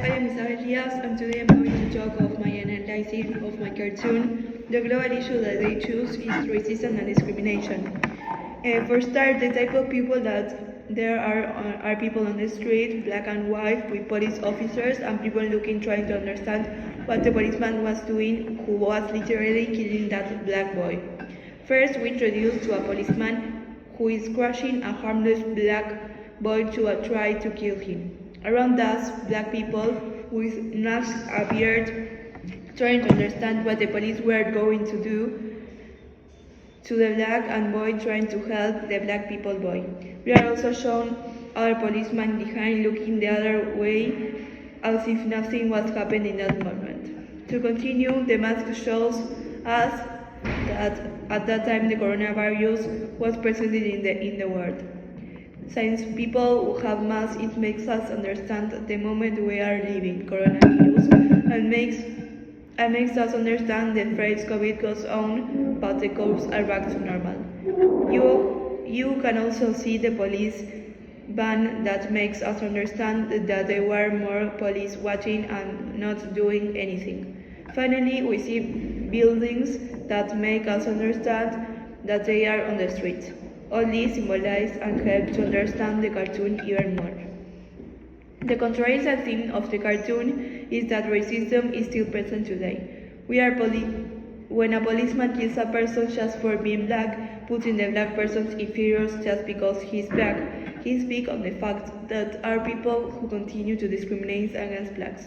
I am Elias, and today I'm going to talk of my analysis of my cartoon. The global issue that they choose is racism and discrimination. For start, the type of people that there are people on the street, black and white, with police officers and people looking, trying to understand what the policeman was doing, who was literally killing that black boy. First, we introduce to a policeman who is crushing a harmless black boy to try to kill him. Around us, black people with masks appeared, trying to understand what the police were going to do to the black and boy, trying to help the black people boy. We are also shown other policemen behind, looking the other way, as if nothing was happening in that moment. To continue, the mask shows us that at that time the coronavirus was present in the world. Since people have masks, it makes us understand the moment we are living, coronavirus, and makes us understand the phrase COVID goes on, but the curves are back to normal. You can also see the police ban that makes us understand that there were more police watching and not doing anything. Finally, we see buildings that make us understand that they are on the street. All these symbolize and help to understand the cartoon even more. The controversial theme of the cartoon is that racism is still present today. When a policeman kills a person just for being black, putting the black person's inferior just because he's black, he speaks on the fact that are people who continue to discriminate against blacks.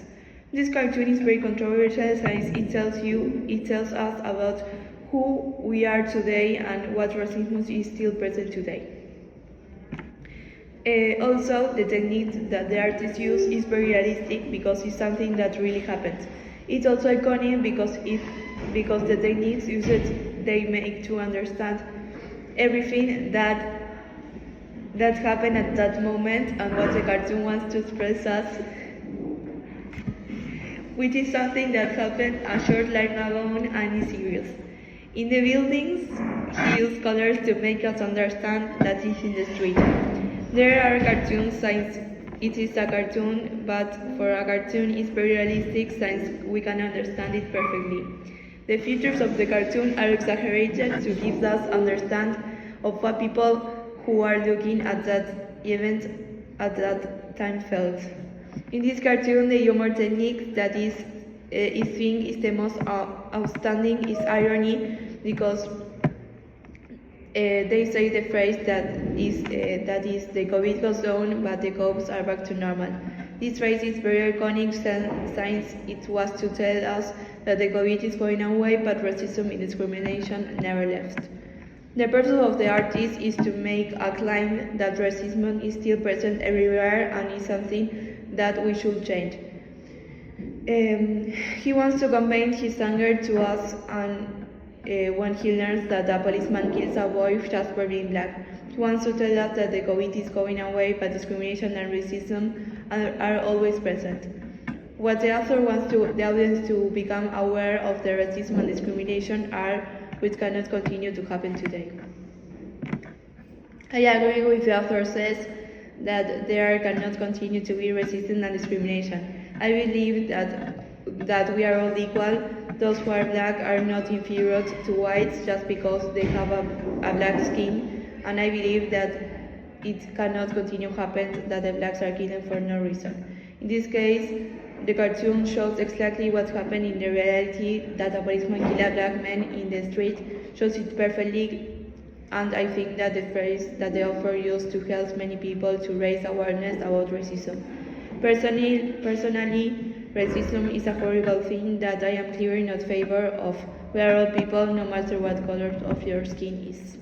This cartoon is very controversial since it tells us about who we are today and what racism is still present today. Also, the technique that the artists use is very realistic because it's something that really happened. It's also iconic because the techniques used they make to understand everything that happened at that moment and what the cartoon wants to express us, which is something that happened a short time ago and is serious. In the buildings, he used colors to make us understand that it's in the street. There are cartoons since it is a cartoon, but for a cartoon it's very realistic since we can understand it perfectly. The features of the cartoon are exaggerated to give us understand of what people who are looking at that event at that time felt. In this cartoon, the humor technique that is the most outstanding is irony, because they say the phrase that is the COVID goes on, but the cops are back to normal. This phrase is very iconic since it was to tell us that the COVID is going away, but racism and discrimination never left. The purpose of the artist is to make a claim that racism is still present everywhere and is something that we should change. He wants to convey his anger to us, and when he learns that a policeman kills a boy just for being black, he wants to tell us that the COVID is going away, but discrimination and racism are always present. What the author wants the audience to become aware of the racism and discrimination are which cannot continue to happen today. I agree with the author says that there cannot continue to be racism and discrimination. I believe that we are all equal. Those who are black are not inferior to whites just because they have a black skin, and I believe that it cannot continue to happen that the blacks are killed for no reason. In this case, the cartoon shows exactly what happened in the reality, that a policeman killed a black man in the street, shows it perfectly, and I think that the phrase that the author used to help many people to raise awareness about racism. Personally, racism is a horrible thing that I am clearly not in favor of. We are all people, no matter what color of your skin is.